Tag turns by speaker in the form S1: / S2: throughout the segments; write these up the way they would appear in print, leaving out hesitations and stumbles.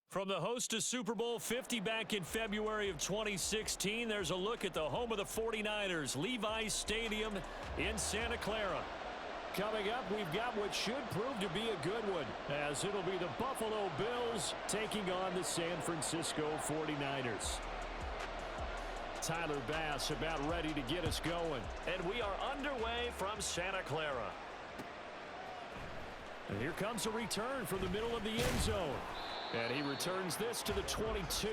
S1: From the host to Super Bowl 50 back in February of 2016, there's a look at the home of the 49ers, Levi's Stadium in Santa Clara. Coming up, we've got what should prove to be a good one, as it'll be the Buffalo Bills taking on the San Francisco 49ers. Tyler Bass about ready to get us going. And we are underway from Santa Clara. And here comes a return from the middle of the end zone. And he returns this to the 22.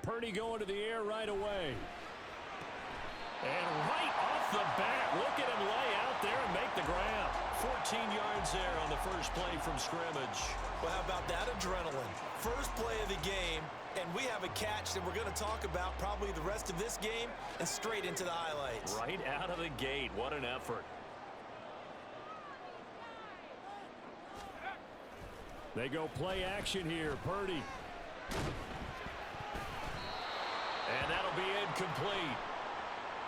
S1: Purdy going to the air right away. And right off the bat, look at him lay out there and make the grab. 14 yards there on the first play from scrimmage.
S2: Well, how about that adrenaline? First play of the game, and we have a catch that we're going to talk about probably the rest of this game and straight into the highlights.
S1: Right out of the gate. What an effort. They go play action here. Purdy. And that'll be incomplete.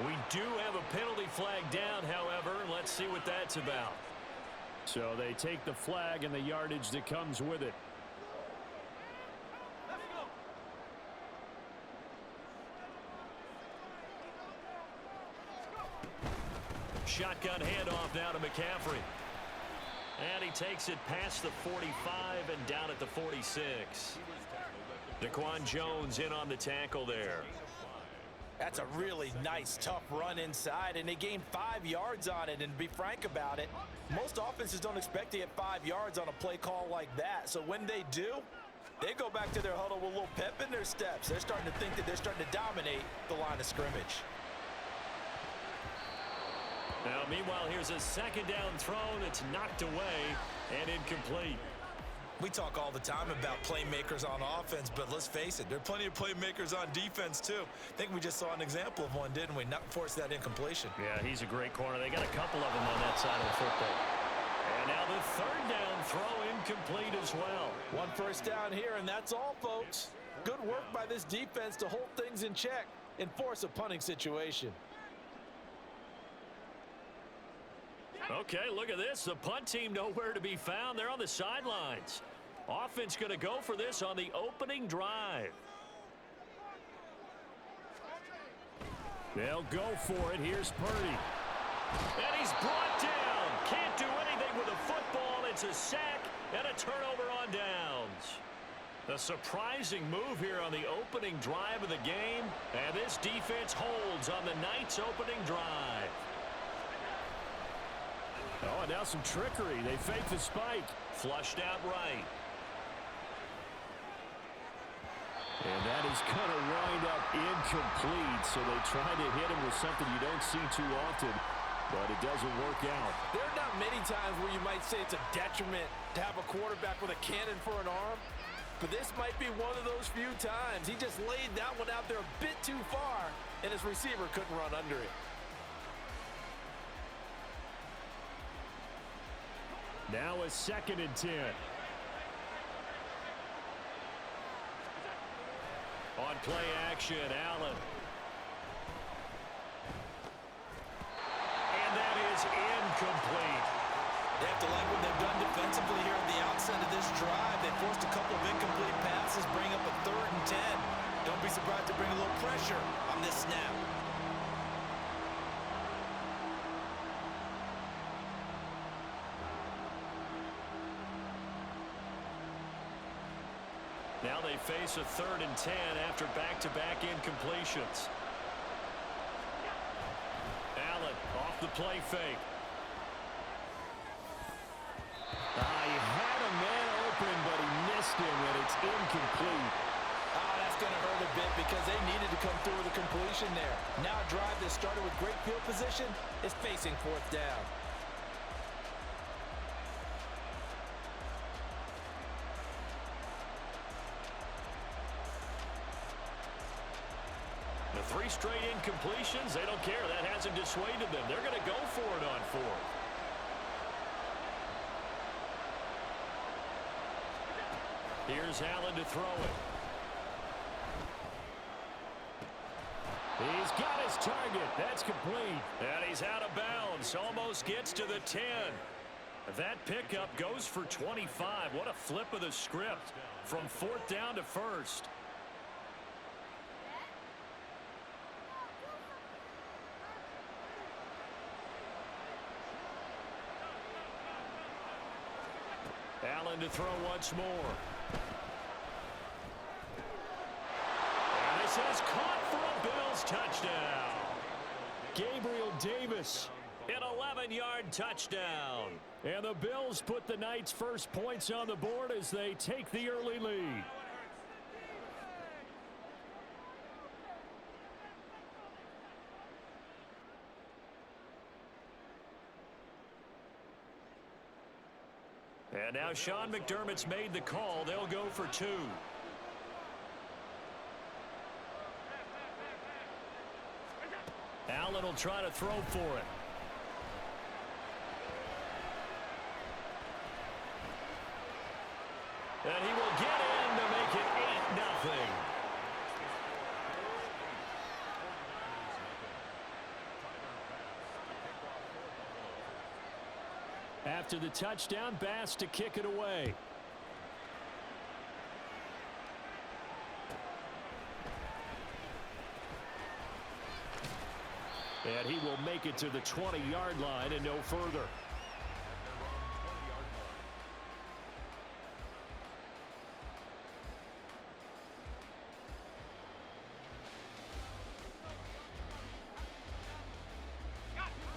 S1: We do have a penalty flag down, however. Let's see what that's about. So they take the flag and the yardage that comes with it.
S2: Let's go.
S1: Shotgun handoff now to McCaffrey. And he takes it past the 45 and down at the 46. Daquan Jones in on the tackle there.
S2: That's a really nice, tough run inside, and they gained 5 yards on it. And to be frank about it, most offenses don't expect to get 5 yards on a play call like that. So when they do, they go back to their huddle with a little pep in their steps. They're starting to think that they're starting to dominate the line of scrimmage.
S1: Now, meanwhile, here's a second down throw that's knocked away and incomplete.
S2: We talk all the time about playmakers on offense, but let's face it, there are plenty of playmakers on defense, too. I think we just saw an example of one, didn't we? Not force that incompletion.
S1: Yeah, he's a great corner. They got a couple of them on that side of the football. And now the third down throw incomplete as well.
S2: One first down here, and that's all, folks. Good work by this defense to hold things in check and force a punting situation.
S1: Okay, look at this. The punt team nowhere to be found. They're on the sidelines. Offense going to go for this on the opening drive. They'll go for it. Here's Purdy. And he's brought down. Can't do anything with the football. It's a sack and a turnover on downs. A surprising move here on the opening drive of the game. And this defense holds on the night's opening drive. Oh, and now some trickery. They fake the spike. Flushed out right. And that is going to wind up incomplete. So they try to hit him with something you don't see too often, but it doesn't work out.
S2: There are not many times where you might say it's a detriment to have a quarterback with a cannon for an arm, but this might be one of those few times. He just laid that one out there a bit too far, and his receiver couldn't run under it.
S1: Now a 2nd and 10. On play action, Allen. And that is incomplete.
S2: They have to like what they've done defensively here at the outset of this drive. They forced a couple of incomplete passes, bring up a 3rd and 10. Don't be surprised to bring a little pressure on this snap.
S1: Now they face a 3rd and 10 after back-to-back incompletions. Allen off the play fake. He had a man open, but he missed him, and it's incomplete.
S2: That's going to hurt a bit because they needed to come through with a completion there. Now a drive that started with great field position is facing fourth down.
S1: The 3 straight incompletions, they don't care. That hasn't dissuaded them. They're going to go for it on 4th. Here's Allen to throw it. He's got his target. That's complete. And he's out of bounds. Almost gets to the 10. That pickup goes for 25. What a flip of the script from 4th down to 1st. Allen to throw once more. And this is caught for a Bills touchdown. Gabriel Davis, an 11-yard touchdown. And the Bills put the Knights' first points on the board as they take the early lead. And now Sean McDermott's made the call. They'll go for 2. Allen will try to throw for it. And he will get in to make it 8-0. After the touchdown, Bass to kick it away. And he will make it to the 20-yard line and no further.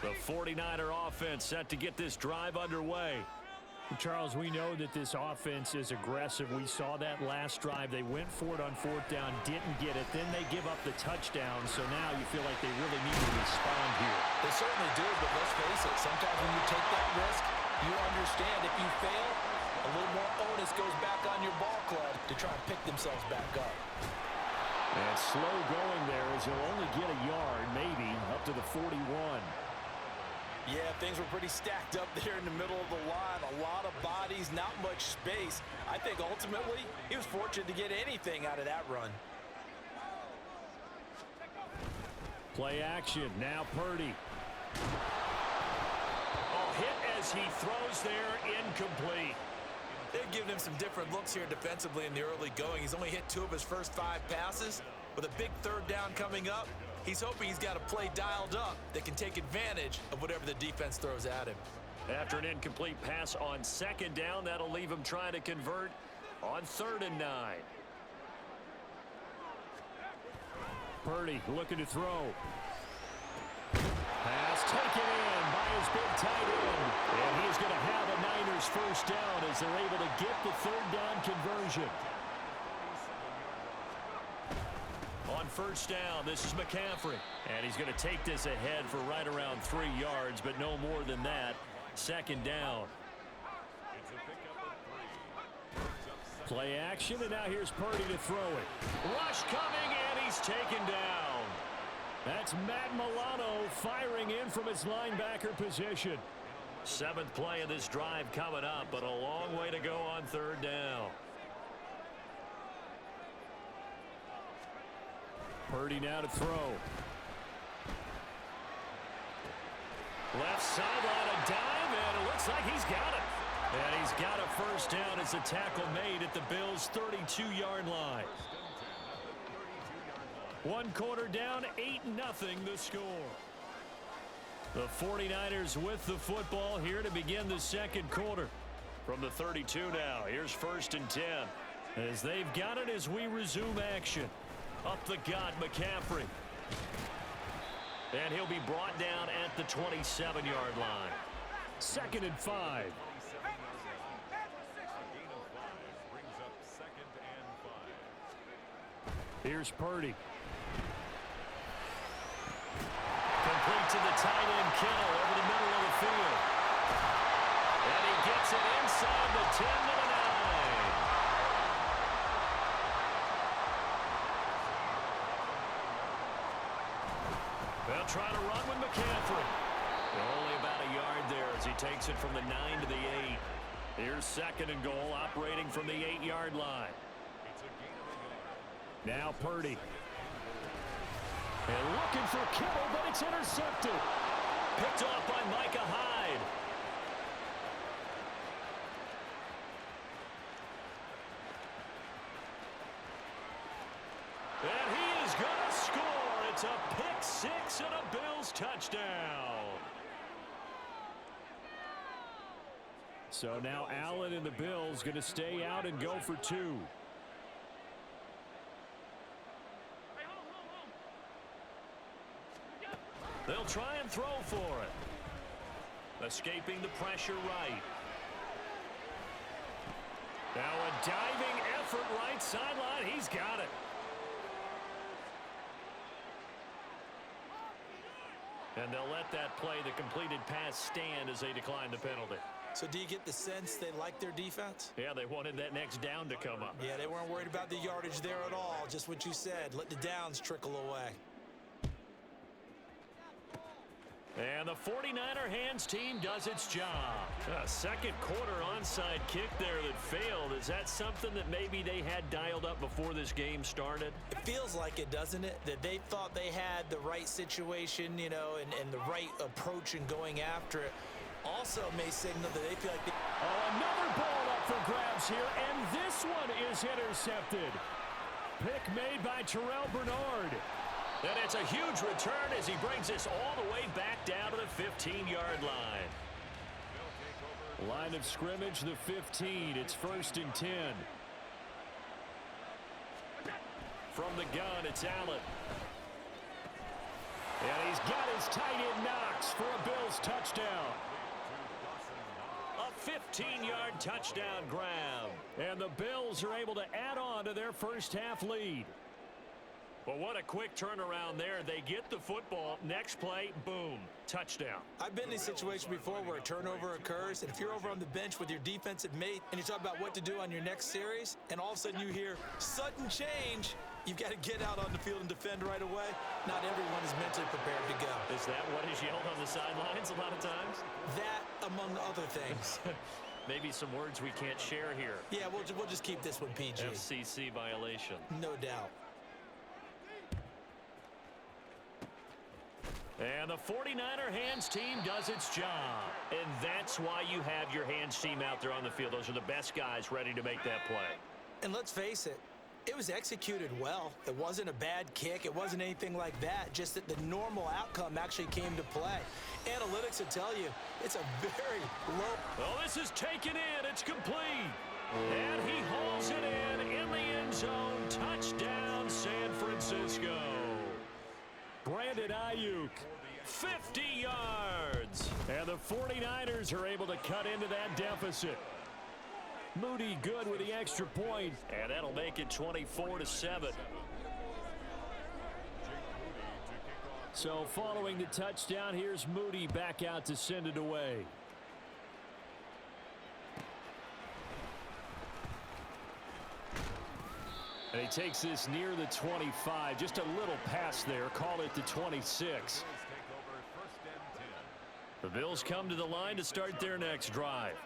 S1: The 49er offense set to get this drive underway.
S3: Charles, we know that this offense is aggressive. We saw that last drive. They went for it on 4th down, didn't get it. Then they give up the touchdown. So now you feel like they really need to respond here.
S2: They certainly do, but let's face it. Sometimes when you take that risk, you understand if you fail, a little more onus goes back on your ball club to try and pick themselves back up.
S1: And slow going there as he'll only get a yard, maybe, up to the 41.
S2: Yeah, things were pretty stacked up there in the middle of the line. A lot of bodies, not much space. I think ultimately he was fortunate to get anything out of that run.
S1: Play action. Now Purdy. Oh, hit as he throws there, incomplete.
S2: They've given him some different looks here defensively in the early going. He's only hit 2 of his first 5 passes. With a big 3rd down coming up, he's hoping he's got a play dialed up that can take advantage of whatever the defense throws at him.
S1: After an incomplete pass on 2nd down, that'll leave him trying to convert on 3rd and 9. Purdy looking to throw. Pass taken in by his big tight end. And he's going to have a Niners first down as they're able to get the 3rd down conversion. On 1st down, this is McCaffrey. And he's going to take this ahead for right around 3 yards, but no more than that. 2nd down. Play action, and now here's Purdy to throw it. Rush coming, and he's taken down. That's Matt Milano firing in from his linebacker position. 7th play of this drive coming up, but a long way to go on 3rd down. Purdy now to throw. Left sideline, a dive, and it looks like he's got it. And he's got a first down as a tackle made at the Bills' 32-yard line. 1 quarter down, 8-0 the score. The 49ers with the football here to begin the 2nd quarter. From the 32 now, here's 1st and 10. As they've got it as we resume action. Up the gut, McCaffrey. And he'll be brought down at the 27-yard line. 2nd and 5.
S3: Here's Purdy.
S1: Complete to the tight end, Kittle, over the middle of the field. And he gets it inside the 10 to the 9. They'll try to run with McCaffrey. Only about a yard there as he takes it from the 9 to the 8. Here's second and goal, operating from the 8-yard line.
S3: Now Purdy.
S1: And looking for Kittle, but it's intercepted. Picked off by Micah Hyde. And he is going to score. It's a pick six and a Bills touchdown.
S3: So now Allen and the Bills going to stay out and go for two.
S1: They'll try and throw for it. Escaping the pressure right. Now a diving effort right sideline. He's got it. And they'll let that play, the completed pass, stand as they decline the penalty.
S2: So do you get the sense they like their defense?
S1: Yeah, they wanted that next down to come up.
S2: Yeah, they weren't worried about the yardage there at all. Just what you said. Let the downs trickle away.
S1: And the 49er hands team does its job. A second quarter onside kick there that failed. Is that something that maybe they had dialed up before this game started?
S2: It feels like it, doesn't it? That they thought they had the right situation, you know, and the right approach in going after it. Also may signal that they feel like
S3: Another ball up for grabs here, and this one is intercepted. Pick made by Terrell Bernard.
S1: And it's a huge return as he brings this all the way back down to the 15-yard line.
S3: Line of scrimmage, the 15. It's 1st and 10.
S1: From the gun, it's Allen.
S3: And he's got his tight end Knox for a Bills touchdown.
S1: A 15-yard touchdown grab.
S3: And the Bills are able to add on to their first half lead.
S1: Well, what a quick turnaround there. They get the football. Next play, boom, touchdown.
S2: I've been in a situation before where a turnover occurs, and if you're over on the bench with your defensive mate and you talk about what to do on your next series, and all of a sudden you hear sudden change, you've got to get out on the field and defend right away. Not everyone is mentally prepared to go.
S1: Is that what is yelled on the sidelines a lot of times?
S2: That, among other things.
S1: Maybe some words we can't share here.
S2: Yeah, we'll just keep this one PG.
S1: FCC violation.
S2: No doubt.
S1: And the 49er hands team does its job. And that's why you have your hands team out there on the field. Those are the best guys ready to make that play.
S2: And let's face it, it was executed well. It wasn't a bad kick. It wasn't anything like that. Just that the normal outcome actually came to play. Analytics will tell you it's a very low.
S1: Oh, this is taken in. It's complete. And he hauls it in the end zone. Touchdown, San Francisco.
S3: Brandon Ayuk.
S1: 50 yards.
S3: And the 49ers are able to cut into that deficit. Moody good with the extra point.
S1: And that'll make it 24-7.
S3: So following the touchdown, here's Moody back out to send it away. And he takes this near the 25. Just a little pass there. Call it the 26.
S1: The Bills come to the line to start their next drive.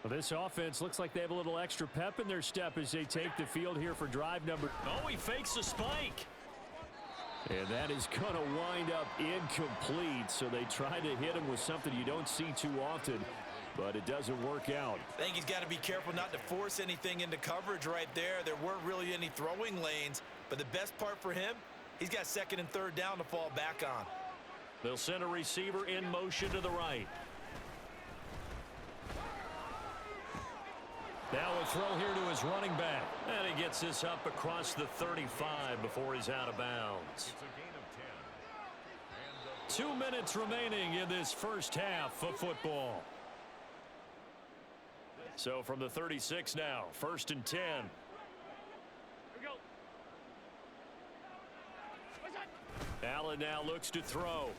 S3: Well, this offense looks like they have a little extra pep in their step as they take the field here for drive number.
S1: Oh, he fakes a spike.
S3: And that is going to wind up incomplete. So they try to hit him with something you don't see too often, but it doesn't work out.
S2: I think he's got to be careful not to force anything into coverage right there. There weren't really any throwing lanes, but the best part for him, he's got 2nd and 3rd down to fall back on.
S1: They'll send a receiver in motion to the right. Now a throw here to his running back. And he gets this up across the 35 before he's out of bounds. 2 minutes remaining in this first half of football. So from the 36 now, 1st and 10. Allen now looks to throw.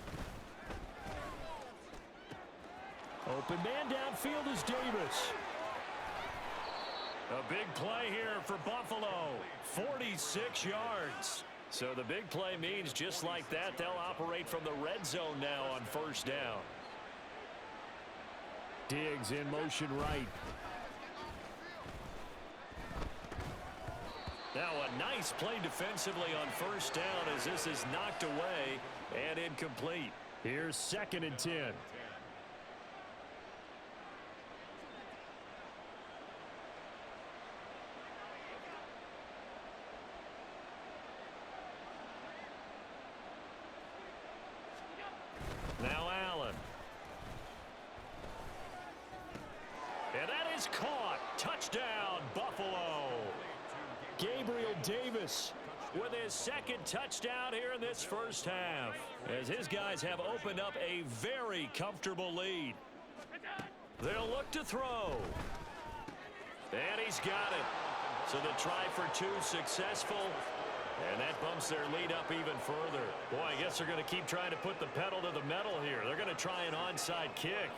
S3: Open man downfield is Davis.
S1: A big play here for Buffalo. 46 yards. So the big play means just like that, they'll operate from the red zone now on first down.
S3: Diggs in motion right.
S1: Now a nice play defensively on first down as this is knocked away and incomplete.
S3: Here's 2nd and 10.
S1: Now Allen. And that is caught. Touchdown, Buffalo.
S3: Gabriel Davis
S1: With his 2nd touchdown here in this first half, as his guys have opened up a very comfortable lead. They'll look to throw. And he's got it. So the try for 2 successful. And that bumps their lead up even further. Boy, I guess they're going to keep trying to put the pedal to the metal here. They're going to try an onside kick.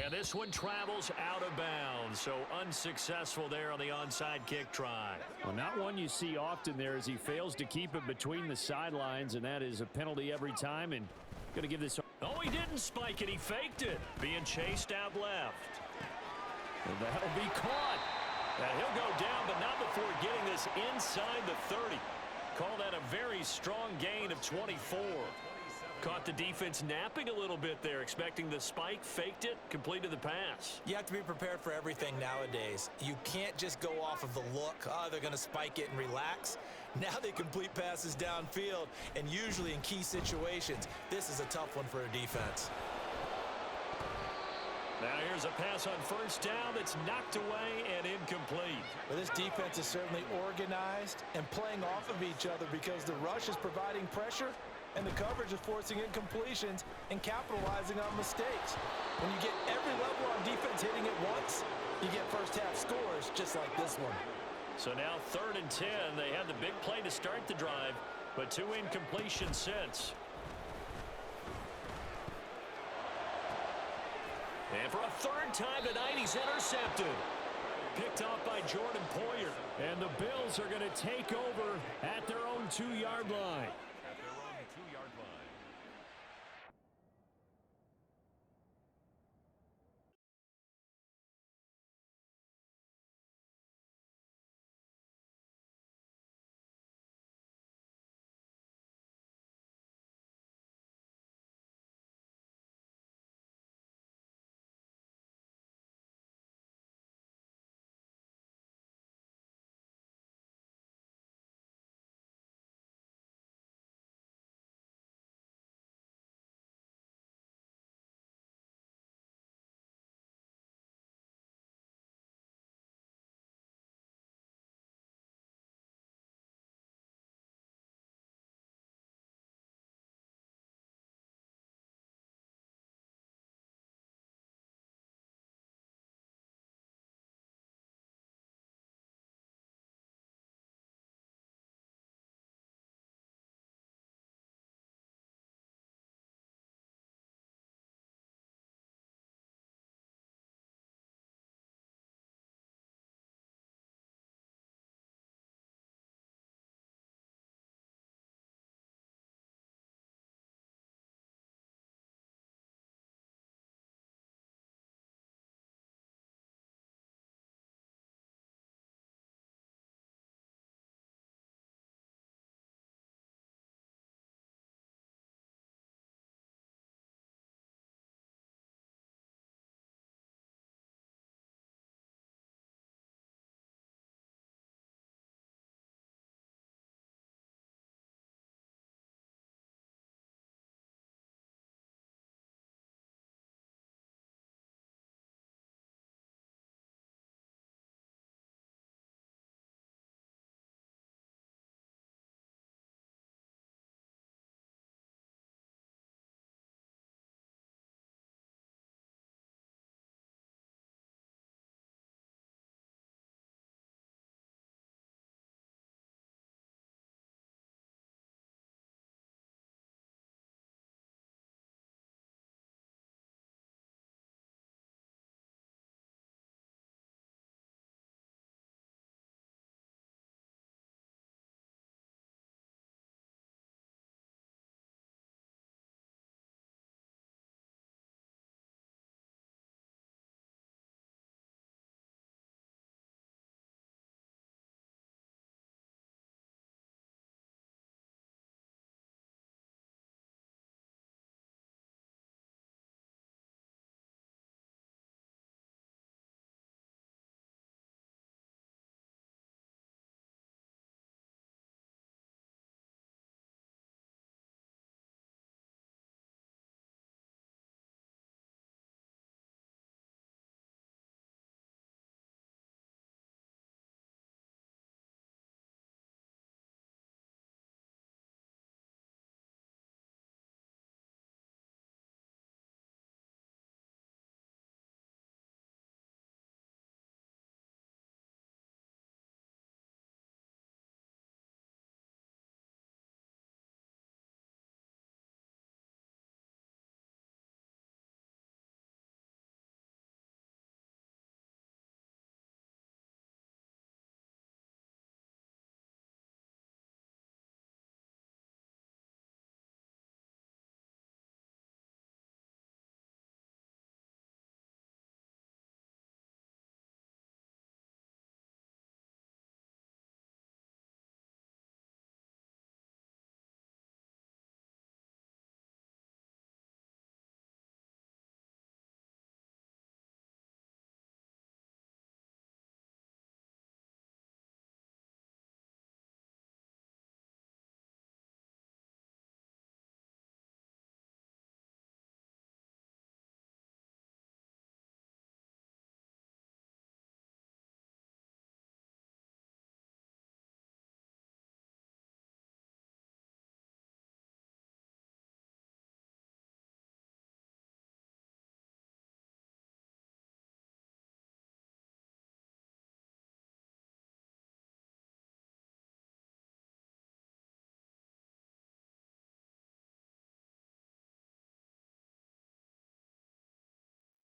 S1: And this one travels out of bounds, so unsuccessful there on the onside kick try.
S3: Well, not one you see often there as he fails to keep it between the sidelines, and that is a penalty every time, and going to give this.
S1: Oh, he didn't spike it. He faked it. Being chased out left.
S3: And that'll be caught.
S1: And he'll go down, but not before getting this inside the 30. Call that a very strong gain of 24. Caught the defense napping a little bit there, expecting the spike, faked it, completed the pass.
S2: You have to be prepared for everything nowadays. You can't just go off of the look. Oh, they're going to spike it and relax. Now they complete passes downfield, and usually in key situations, this is a tough one for a defense.
S1: Now here's a pass on first down that's knocked away and incomplete.
S2: Well, this defense is certainly organized and playing off of each other because the rush is providing pressure and the coverage is forcing incompletions and capitalizing on mistakes. When you get every level on defense hitting it once, you get first half scores just like this one.
S1: So now 3rd and 10. They had the big play to start the drive, but 2 incompletions since. And for a 3rd time tonight, he's intercepted. Picked off by Jordan Poyer.
S3: And the Bills are going to take over at their own 2-yard line.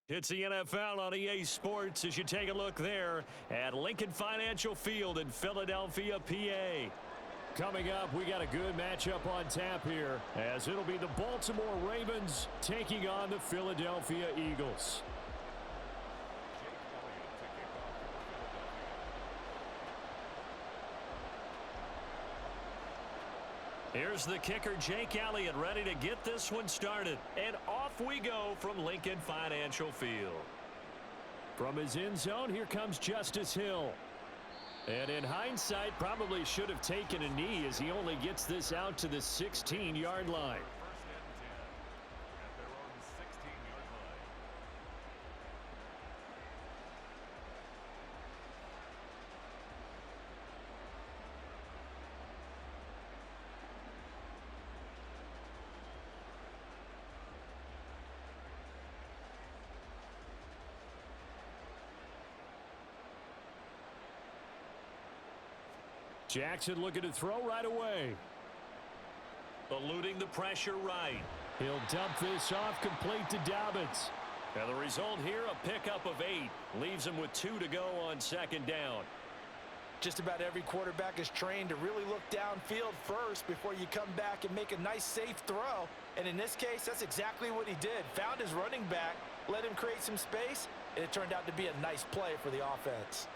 S1: It's the NFL on EA Sports as you take a look there at Lincoln Financial Field in Philadelphia, PA. Coming up, we got a good matchup on tap here as it'll be the Baltimore Ravens taking on the Philadelphia Eagles. Here's the kicker, Jake Elliott, ready to get this one started. And off we go from Lincoln Financial Field. From his end zone, here comes Justice Hill. And in hindsight, probably should have taken a knee as he only gets this out to the 16-yard line. Jackson looking to throw right away. Eluding the pressure right. He'll dump this off complete to Dobbins. And the result here, a pickup of 8. Leaves him with 2 to go on second down.
S2: Just about every quarterback is trained to really look downfield first before you come back and make a nice safe throw. And in this case, that's exactly what he did. Found his running back, let him create some space, and it turned out to be a nice play for the offense.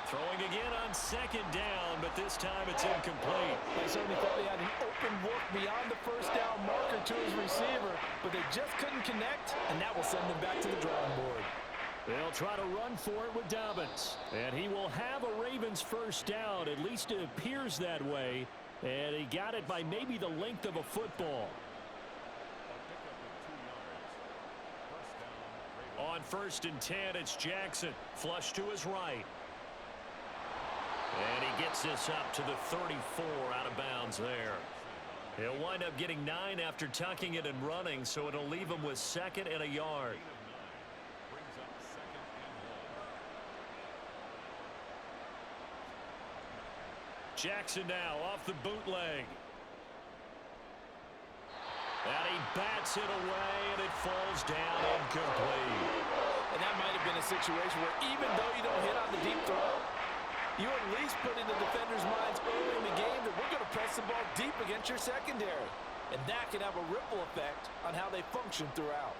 S1: Throwing again on second down, but this time it's incomplete.
S2: They certainly thought they had an open look beyond the first down marker to his receiver, but they just couldn't connect, and that will send them back to the drawing board.
S1: They'll try to run for it with Dobbins. And he will have a Ravens first down. At least it appears that way. And he got it by maybe the length of a football. On 1st and 10, it's Jackson. Flush to his right. And he gets this up to the 34 out of bounds there. He'll wind up getting 9 after tucking it and running, so it'll leave him with 2nd and a yard. Jackson now off the bootleg. And he bats it away, and it falls down incomplete.
S2: And that might have been a situation where even though you don't hit on the deep throw, you at least put in the defenders' minds early in the game that we're going to press the ball deep against your secondary. And that can have a ripple effect on how they function throughout.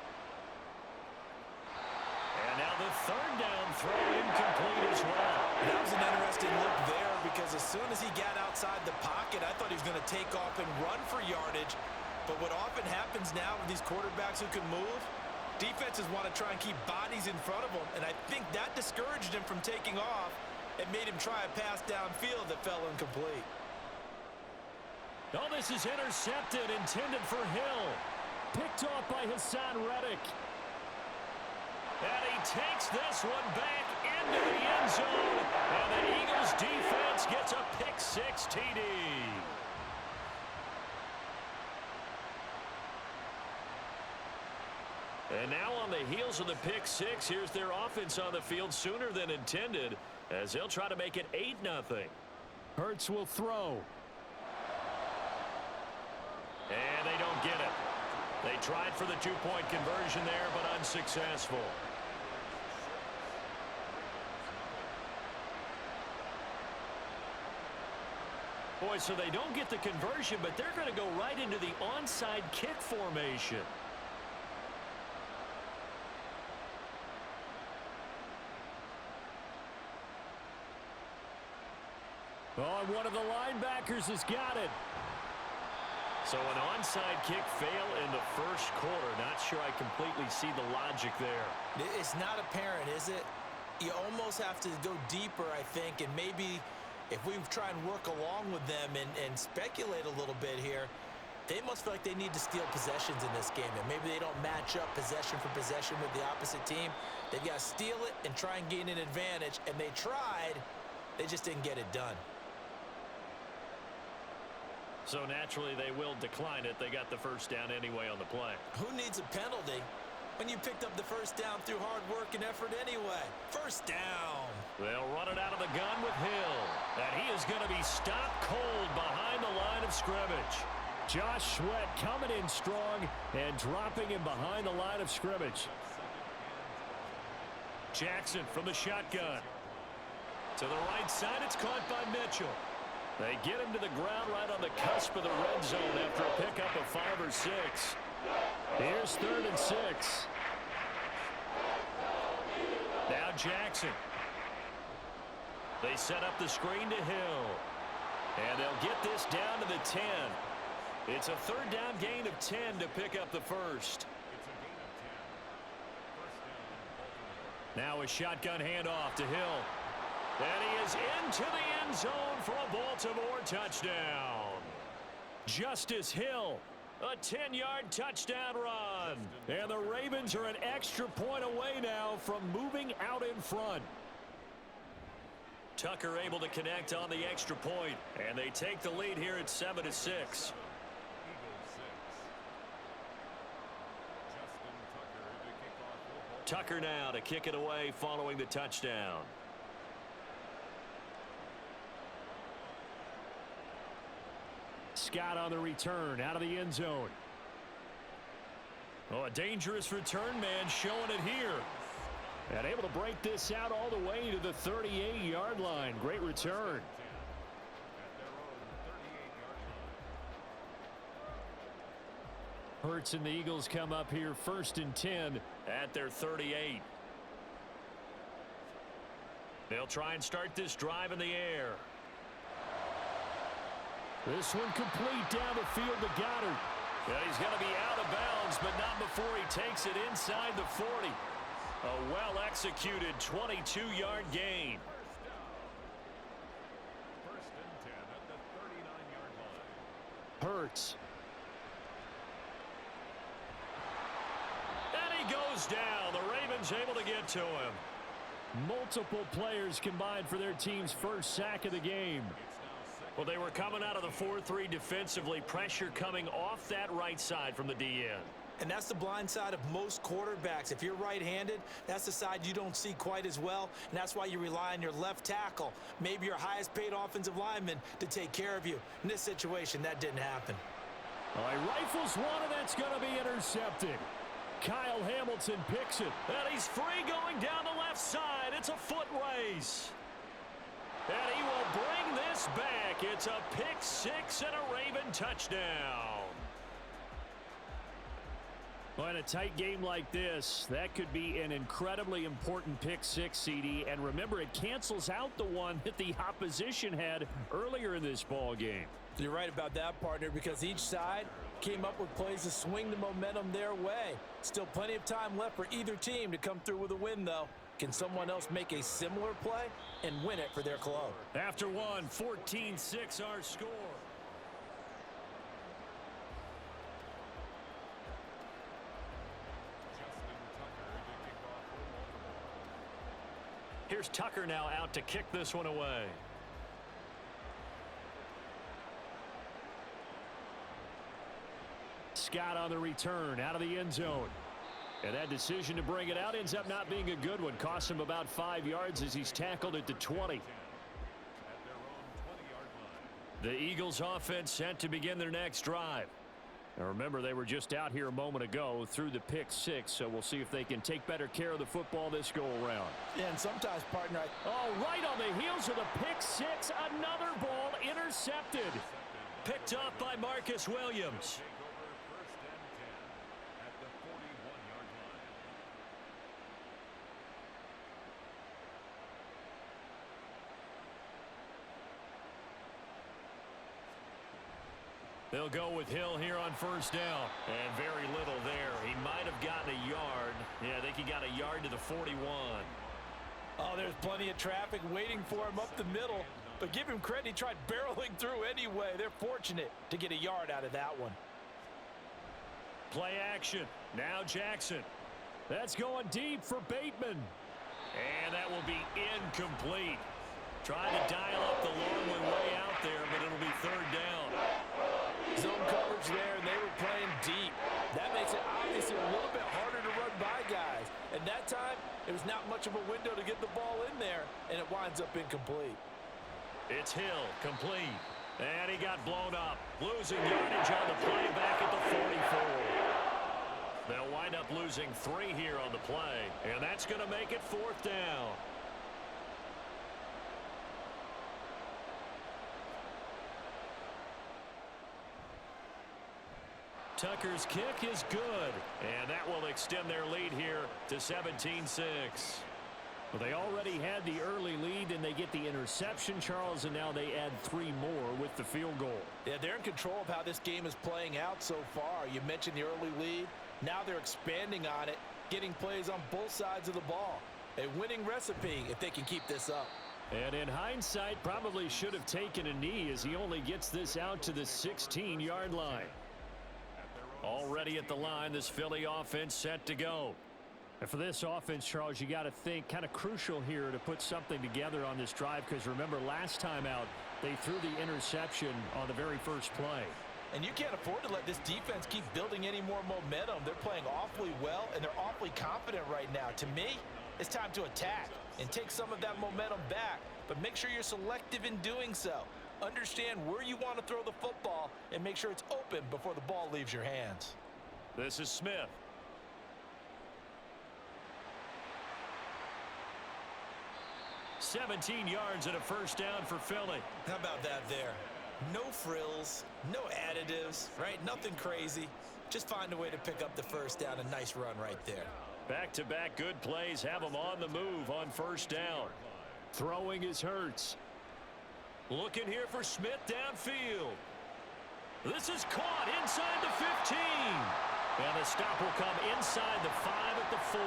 S1: And now the 3rd down throw incomplete as well.
S2: That was an interesting look there because as soon as he got outside the pocket, I thought he was going to take off and run for yardage. But what often happens now with these quarterbacks who can move, defenses want to try and keep bodies in front of them. And I think that discouraged him from taking off. It made him try a pass downfield that fell incomplete.
S1: Oh, this is intercepted, intended for Hill. Picked off by Hassan Reddick. And he takes this one back into the end zone. And the Eagles defense gets a pick-6 TD. And now on the heels of the pick-6, here's their offense on the field sooner than intended, as they'll try to make it 8-0. Hurts will throw. And they don't get it. They tried for the 2-point conversion there, but unsuccessful. Boy, so they don't get the conversion, but they're going to go right into the onside kick formation. Oh, and one of the linebackers has got it. So an onside kick fail in the first quarter. Not sure I completely see the logic there.
S2: It's not apparent, is it? You almost have to go deeper, I think, and maybe if we try and work along with them and speculate a little bit here, they must feel like they need to steal possessions in this game, and maybe they don't match up possession for possession with the opposite team. They've got to steal it and try and gain an advantage, and they tried. They just didn't get it done.
S1: So naturally they will decline it. They got the first down anyway on the play.
S2: Who needs a penalty when you picked up the first down through hard work and effort anyway? First down.
S1: They'll run it out of the gun with Hill. And he is going to be stopped cold behind the line of scrimmage. Josh Sweat coming in strong and dropping him behind the line of scrimmage. Jackson from the shotgun. To the right side, it's caught by Mitchell. They get him to the ground right on the cusp of the red zone after a pickup of 5 or 6. Here's 3rd and 6. Now Jackson. They set up the screen to Hill. And they'll get this down to the 10. It's a 3rd down gain of 10 to pick up the first. Now a shotgun handoff to Hill. And he is into the end zone for a Baltimore touchdown. Justice Hill, a 10-yard touchdown run. And the Ravens are an extra point away now from moving out in front. Tucker able to connect on the extra point, and they take the lead here at 7-6. Tucker now to kick it away following the touchdown. Scott on the return out of the end zone. Oh, a dangerous return man showing it here. And able to break this out all the way to the 38-yard line. Great return. Hurts and the Eagles come up here 1st and 10 at their 38. They'll try and start this drive in the air. This one complete down the field to Goddard. Yeah, he's going to be out of bounds, but not before he takes it inside the 40. A well-executed 22-yard gain. Hurts. And he goes down. The Ravens able to get to him. Multiple players combined for their team's first sack of the game. Well, they were coming out of the 4-3 defensively. Pressure coming off that right side from the DN.
S2: And that's the blind side of most quarterbacks. If you're right-handed, that's the side you don't see quite as well, and that's why you rely on your left tackle, maybe your highest-paid offensive lineman, to take care of you. In this situation, that didn't happen.
S1: All right, rifles one, and that's going to be intercepted. Kyle Hamilton picks it, and he's free going down the left side. It's a foot race. And he will bring this back. It's a pick-6 and a Raven touchdown. Well, in a tight game like this, that could be an incredibly important pick-6, CD. And remember, it cancels out the one that the opposition had earlier in this ball game.
S2: You're right about that, partner, because each side came up with plays to swing the momentum their way. Still plenty of time left for either team to come through with a win, though. Can someone else make a similar play and win it for their club?
S1: After one, 14-6 our score. Here's Tucker now out to kick this one away. Scott on the return out of the end zone. And that decision to bring it out ends up not being a good one. Costs him about 5 yards as he's tackled at the 20. The Eagles offense set to begin their next drive. Now remember, they were just out here a moment ago through the pick-6, so we'll see if they can take better care of the football this go-around.
S2: Yeah, and sometimes, partner,
S1: right on the heels of the pick-6, another ball intercepted. Picked off by Marcus Williams. They'll go with Hill here on first down. And very little there. He might have gotten a yard. Yeah, I think he got a yard to the 41.
S2: Oh, there's plenty of traffic waiting for him up the middle. But give him credit, he tried barreling through anyway. They're fortunate to get a yard out of that one.
S1: Play action. Now Jackson. That's going deep for Bateman. And that will be incomplete. Trying to dial up the long way out there, but it'll be third down.
S2: Zone coverage there, and they were playing deep. That makes it obviously a little bit harder to run by guys. And that time, it was not much of a window to get the ball in there, and it winds up incomplete.
S1: It's Hill, complete. And he got blown up. Losing yardage on the play back at the 44. They'll wind up losing 3 here on the play. And that's going to make it 4th down. Tucker's kick is good. And that will extend their lead here to 17-6. Well, they already had the early lead, and they get the interception, Charles, and now they add 3 more with the field goal.
S2: Yeah, they're in control of how this game is playing out so far. You mentioned the early lead. Now they're expanding on it, getting plays on both sides of the ball. A winning recipe if they can keep this up.
S1: And in hindsight, probably should have taken a knee as he only gets this out to the 16-yard line. Already at the line, this Philly offense set to go. And for this offense, Charles, you got to think kind of crucial here to put something together on this drive, because remember last time out they threw the interception on the very first play.
S2: And you can't afford to let this defense keep building any more momentum. They're playing awfully well, and they're awfully confident right now. To me, it's time to attack and take some of that momentum back, but make sure you're selective in doing so. Understand where you want to throw the football and make sure it's open before the ball leaves your hands.
S1: This is Smith. $17 yards and a first down for Philly.
S2: How about that there? No frills, no additives, right? Nothing crazy. Just find a way to pick up the first down. A nice run right there.
S1: Back-to-back good plays have them on the move on first down. Throwing is Hurts. Looking here for Smith downfield. This is caught inside the 15. And the stop will come inside the 5 at the 4.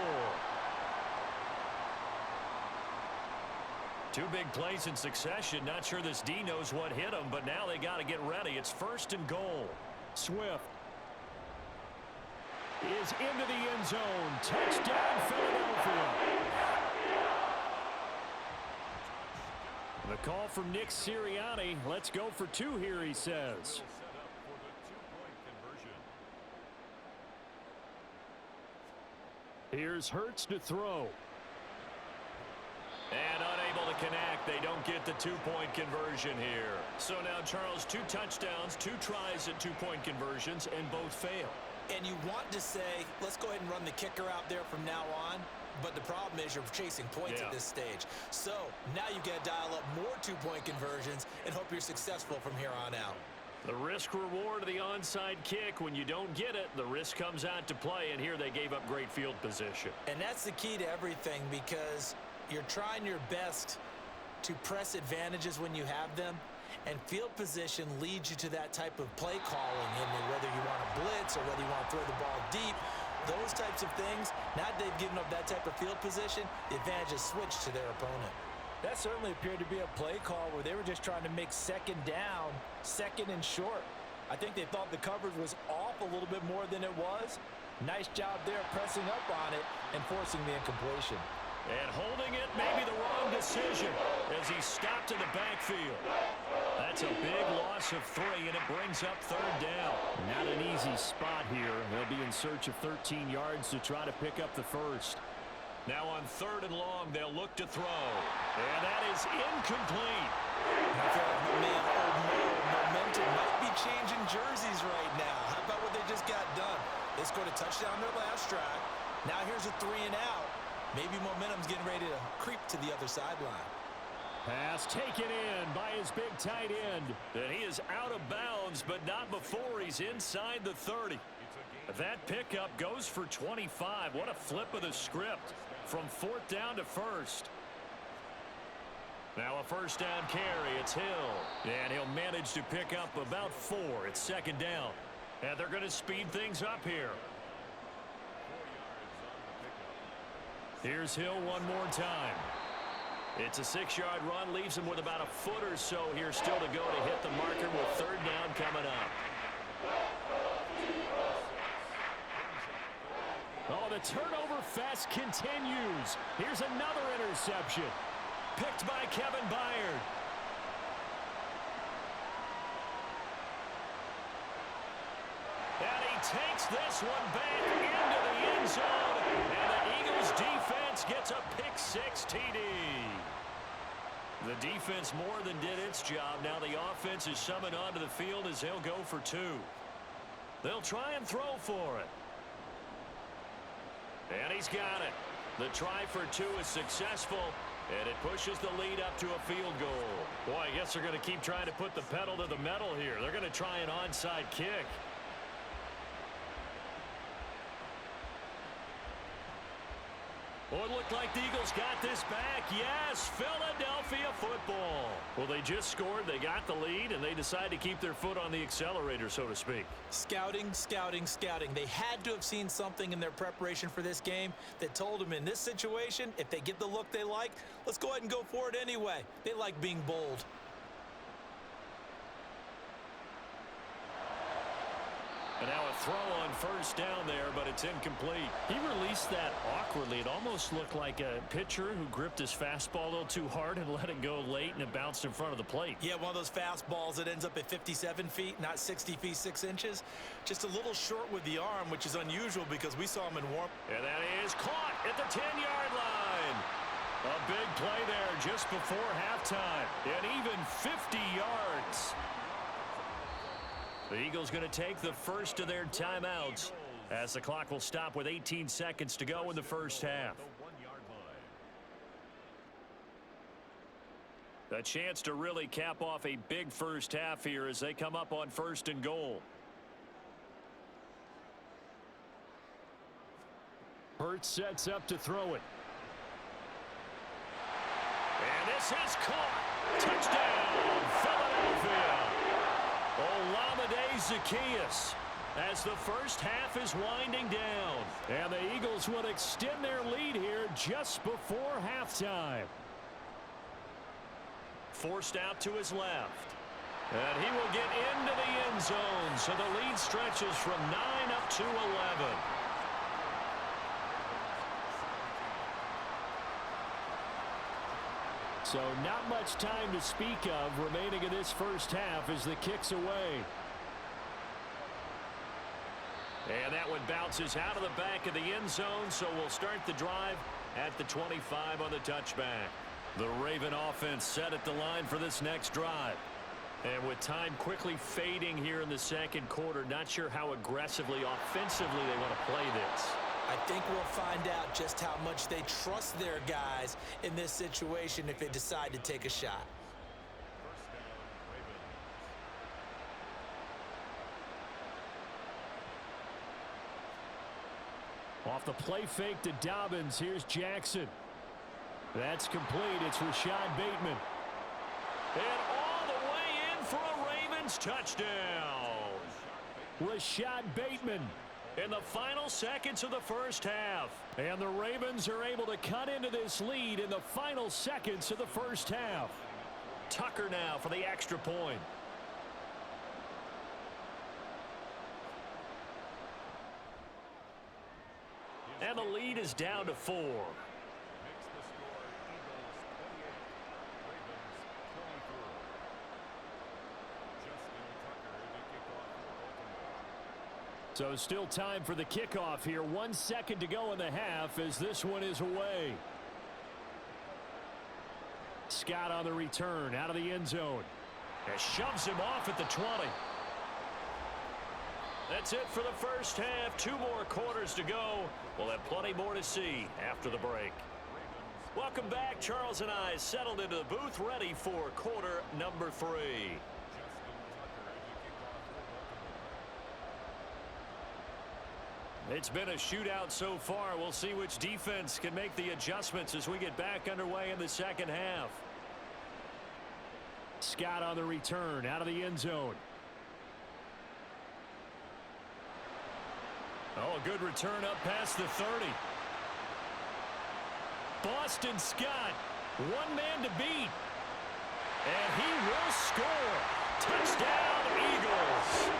S1: 2 big plays in succession. Not sure this D knows what hit him, but now they got to get ready. It's 1st and goal. Swift is into the end zone. Touchdown, Philadelphia. The call from Nick Sirianni. Let's go for 2 here, he says. Here's Hurts to throw. And unable to connect. They don't get the 2-point conversion here. So now, Charles, 2 touchdowns, 2 tries at 2-point conversions, and both fail.
S2: And you want to say, let's go ahead and run the kicker out there from now on. But the problem is you're chasing points at this stage. So now you got to dial up more 2-point conversions and hope you're successful from here on out.
S1: The risk reward of the onside kick. When you don't get it, the risk comes out to play. And here they gave up great field position.
S2: And that's the key to everything, because you're trying your best to press advantages when you have them. And field position leads you to that type of play calling, and whether you want to blitz or whether you want to throw the ball deep, those types of things. Now that they've given up that type of field position, the advantage is switched to their opponent. That certainly appeared to be a play call where they were just trying to make 2nd down, 2nd and short. I think they thought the coverage was off a little bit more than it was. Nice job there pressing up on it and forcing the incompletion.
S1: And holding it may be the wrong decision as he stopped in the backfield. That's a big loss of 3, and it brings up 3rd down. Not an easy spot here. They'll be in search of 13 yards to try to pick up the first. Now on 3rd and long, they'll look to throw. And that is incomplete.
S2: I feel like my man, momentum might be changing jerseys right now. How about what they just got done? They scored a touchdown their last drive. Now here's a 3 and out. Maybe momentum's getting ready to creep to the other sideline.
S1: Pass taken in by his big tight end. And he is out of bounds, but not before he's inside the 30. That pickup goes for 25. What a flip of the script from 4th down to 1st. Now a first down carry. It's Hill. And he'll manage to pick up about 4. It's 2nd down. And they're going to speed things up here. Here's Hill one more time. It's a 6-yard run. Leaves him with about a foot or so here still to go to hit the marker with 3rd down coming up. Oh, the turnover fest continues. Here's another interception. Picked by Kevin Byard. And he takes this one back into the end zone. And the Eagles defense gets a pick 6 TD. The defense more than did its job. Now the offense is summoned onto the field as they'll go for two. They'll try and throw for it. And he's got it. The try for two is successful, and it pushes the lead up to a field goal. Boy, I guess they're going to keep trying to put the pedal to the metal here. They're going to try an onside kick. Oh, it looked like the Eagles got this back. Yes, Philadelphia football. Well, they just scored. They got the lead, and they decide to keep their foot on the accelerator, so to speak.
S2: Scouting, scouting, scouting. They had to have seen something in their preparation for this game that told them in this situation, if they get the look they like, let's go ahead and go for it anyway. They like being bold.
S1: And now a throw on first down there, but it's incomplete.
S3: He released that awkwardly. It almost looked like a pitcher who gripped his fastball a little too hard and let it go late, and it bounced in front of the plate.
S2: Yeah, one of those fastballs that ends up at 57 feet, not 60 feet 6 inches. Just a little short with the arm, which is unusual because we saw him in warm.
S1: And that is caught at the 10-yard line. A big play there just before halftime. And even 50 yards. The Eagles going to take the first of their timeouts as the clock will stop with 18 seconds to go in the first half. A chance to really cap off a big first half here as they come up on first and goal.
S3: Hurts sets up to throw it.
S1: And this is caught. Touchdown, Philadelphia. Olamide Zaccheaus as the first half is winding down.
S3: And the Eagles will extend their lead here just before halftime.
S1: Forced out to his left. And he will get into the end zone. So the lead stretches from 9 up to 11.
S3: So not much time to speak of remaining in this first half as the kick's away.
S1: And that one bounces out of the back of the end zone, so we'll start the drive at the 25 on the touchback. The Raven offense set at the line for this next drive. And with time quickly fading here in the second quarter, not sure how aggressively, offensively they want to play this.
S2: I think we'll find out just how much they trust their guys in this situation if they decide to take a shot.
S3: Off the play fake to Dobbins, here's Jackson. That's complete. It's Rashad Bateman.
S1: And all the way in for a Ravens touchdown.
S3: Rashad Bateman
S1: in the final seconds of the first half.
S3: And the Ravens are able to cut into this lead in the final seconds of the first half.
S1: Tucker now for the extra point. And the lead is down to 4.
S3: So still time for the kickoff here. 1 second to go in the half as this one is away. Scott on the return out of the end zone.
S1: And shoves him off at the 20. That's it for the first half. 2 more quarters to go. We'll have plenty more to see after the break. Welcome back. Charles and I settled into the booth ready for quarter number 3. It's been a shootout so far. We'll see which defense can make the adjustments as we get back underway in the second half.
S3: Scott on the return out of the end zone.
S1: Oh, a good return up past the 30. Boston Scott, one man to beat. And he will score. Touchdown, Eagles.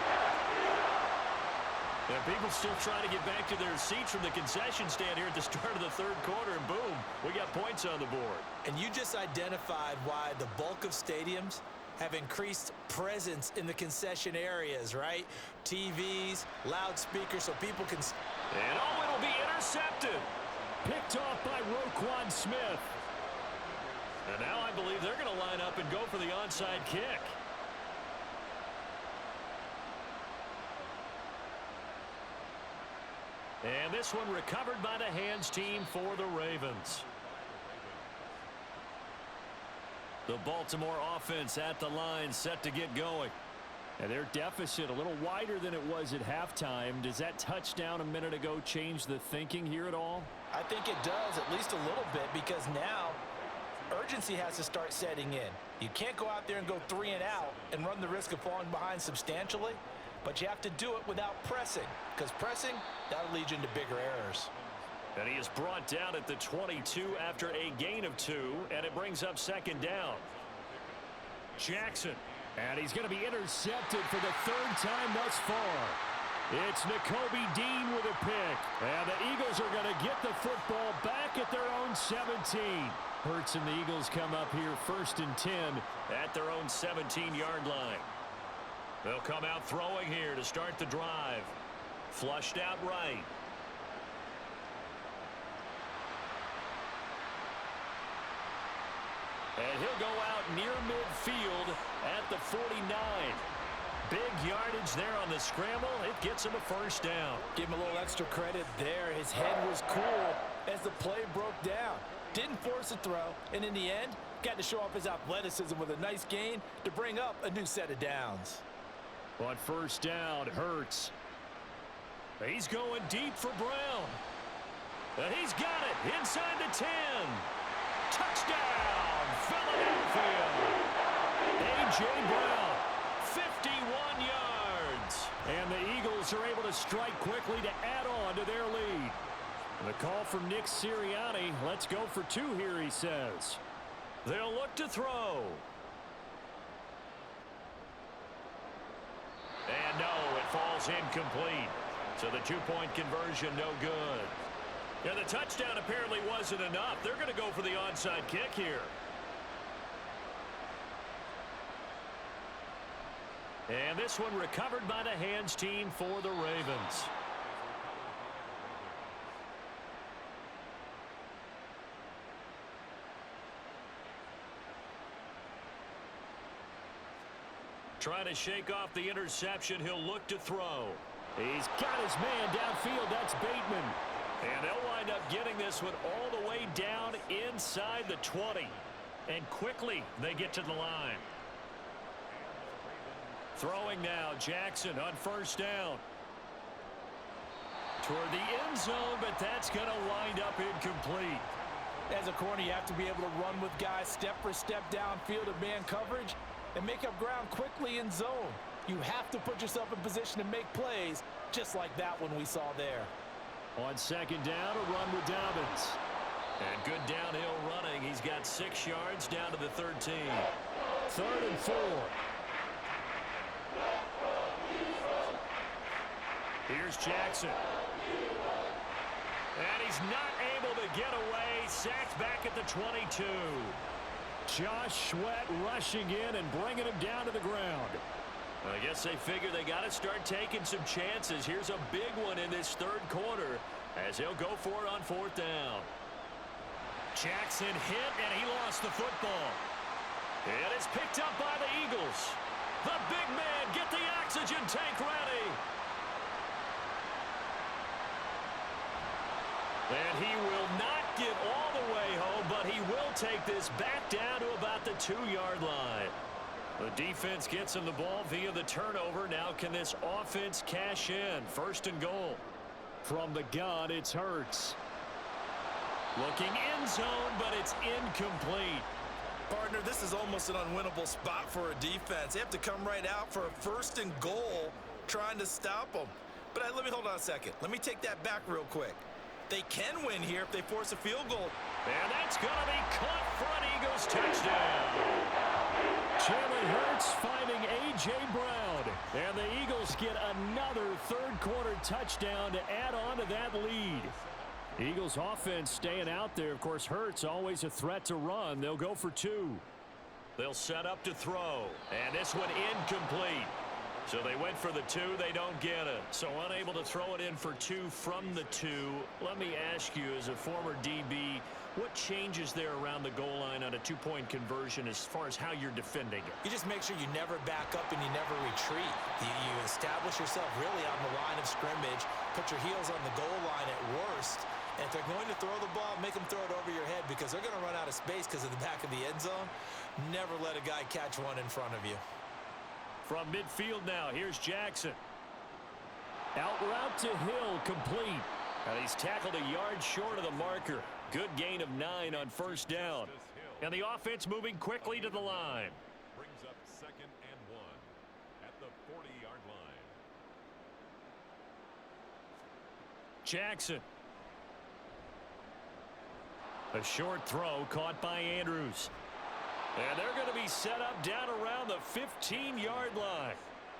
S1: And people still trying to get back to their seats from the concession stand here at the start of the third quarter, and boom, we got points on the board.
S2: And you just identified why the bulk of stadiums have increased presence in the concession areas, right? TVs, loudspeakers, so people can...
S1: And oh, it'll be intercepted.
S3: Picked off by Roquan Smith.
S1: And now I believe they're going to line up and go for the onside kick. And this one recovered by the hands team for the Ravens. The Baltimore offense at the line, set to get going. And their deficit a little wider than it was at halftime. Does that touchdown a minute ago change the thinking here at all?
S2: I think it does, at least a little bit, because now urgency has to start setting in. You can't go out there and go 3 and out and run the risk of falling behind substantially, but you have to do it without pressing, because pressing, that'll lead you into bigger errors.
S1: And he is brought down at the 22 after a gain of 2, and it brings up second down. Jackson. And he's going to be intercepted for the 3rd time thus far. It's Nakobe Dean with a pick. And the Eagles are going to get the football back at their own 17. Hurts and the Eagles come up here 1st and 10 at their own 17-yard line. They'll come out throwing here to start the drive. Flushed out right. And he'll go out near midfield at the 49. Big yardage there on the scramble. It gets him a first down.
S2: Give him a little extra credit there. His head was cool as the play broke down. Didn't force a throw, and in the end, got to show off his athleticism with a nice gain to bring up a new set of downs.
S1: On first down, Hurts. He's going deep for Brown. And he's got it inside the 10. Touchdown, Philadelphia. A.J. Brown, 51 yards. And the Eagles are able to strike quickly to add on to their lead. The call from Nick Sirianni. Let's go for 2 here, he says. They'll look to throw. And no, it falls incomplete. So the 2-point conversion no good. Yeah, the touchdown apparently wasn't enough. They're going to go for the onside kick here. And this one recovered by the hands team for the Ravens. Trying to shake off the interception. He'll look to throw. He's got his man downfield. That's Bateman. And they'll wind up getting this one all the way down inside the 20. And quickly they get to the line. Throwing now, Jackson on first down. Toward the end zone, but that's going to wind up incomplete.
S2: As a corner, you have to be able to run with guys step for step downfield of man coverage and make up ground quickly in zone. You have to put yourself in position to make plays, just like that one we saw there.
S1: On second down, a run with Dobbins. And good downhill running. He's got 6 yards down to the 13. 3rd and 4. Here's Jackson. And he's not able to get away. Sacked back at the 22. Josh Sweat rushing in and bringing him down to the ground. I guess they figure they got to start taking some chances. Here's a big one in this 3rd quarter as he'll go for it on 4th down. Jackson hit, and he lost the football. And it's picked up by the Eagles. The big man, get the oxygen tank ready. And he will not get all the way home, but he will take this back down to about the 2-yard line. The defense gets him the ball via the turnover. Now can this offense cash in? 1st and goal. From the gun, it's Hurts. Looking end zone, but it's incomplete.
S2: Partner, this is almost an unwinnable spot for a defense. They have to come right out for a 1st and goal trying to stop them. But let me hold on a second. Let me take that back real quick. They can win here if they force a field goal.
S1: And that's going to be caught for an Eagles touchdown. Jalen Hurts finding A.J. Brown. And the Eagles get another 3rd quarter touchdown to add on to that lead. Eagles offense staying out there. Of course, Hurts always a threat to run. They'll go for 2. They'll set up to throw. And this one incomplete. So they went for the 2. They don't get it. So unable to throw it in for 2 from the 2. Let me ask you, as a former DB, What changes there around the goal line on a two-point conversion as far as how you're defending it?
S2: You just make sure you never back up and you never retreat. You establish yourself really on the line of scrimmage, put your heels on the goal line at worst, and if they're going to throw the ball, make them throw it over your head because they're going to run out of space because of the back of the end zone. Never let a guy catch one in front of you.
S1: From midfield now, here's Jackson. Out route to Hill, complete. And he's tackled a yard short of the marker. Good gain of 9 on first down. And the offense moving quickly to the line.
S4: Brings up 2nd and 1 at the 40-yard line.
S1: Jackson. A short throw caught by Andrews. And they're going to be set up down around the 15-yard line.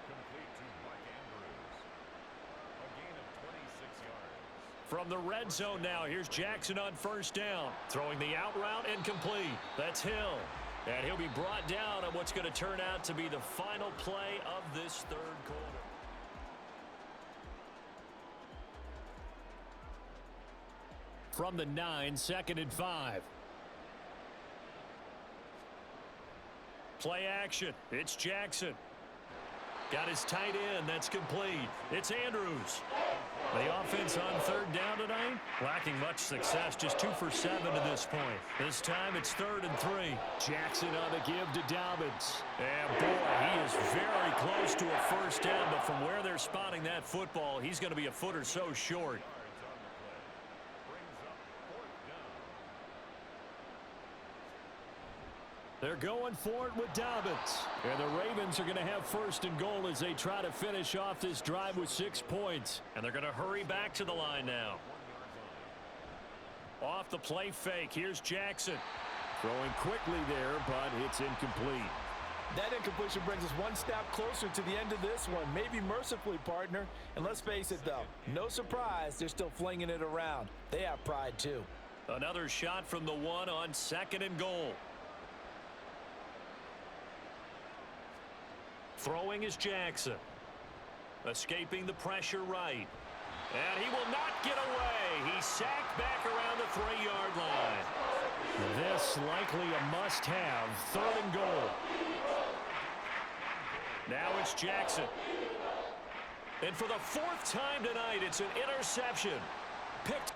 S4: Complete to Mark Andrews. A gain of 26 yards.
S1: From the red zone now, here's Jackson on first down. Throwing the out route and complete. That's Hill. And he'll be brought down on what's going to turn out to be the final play of this third quarter. From the 9, 2nd and 5. Play action. It's Jackson. Got his tight end. That's complete. It's Andrews. The offense on third down tonight, lacking much success. Just 2 for 7 to this point. This time it's 3rd and 3. Jackson on the give to Dobbins. And boy, he is very close to a first down. But from where they're spotting that football, he's going to be a foot or so short. They're going for it with Dobbins. And the Ravens are going to have 1st and goal as they try to finish off this drive with 6 points. And they're going to hurry back to the line now. Off the play fake, here's Jackson. Throwing quickly there, but it's incomplete.
S2: That incompletion brings us one step closer to the end of this one. Maybe mercifully, partner. And let's face it, though, no surprise, they're still flinging it around. They have pride, too.
S1: Another shot from the 1 on 2nd and goal. Throwing is Jackson. Escaping the pressure right. And he will not get away. He's sacked back around the 3-yard line. This likely a must-have. 3rd and goal. Now it's Jackson. And for the 4th time tonight, it's an interception. Picked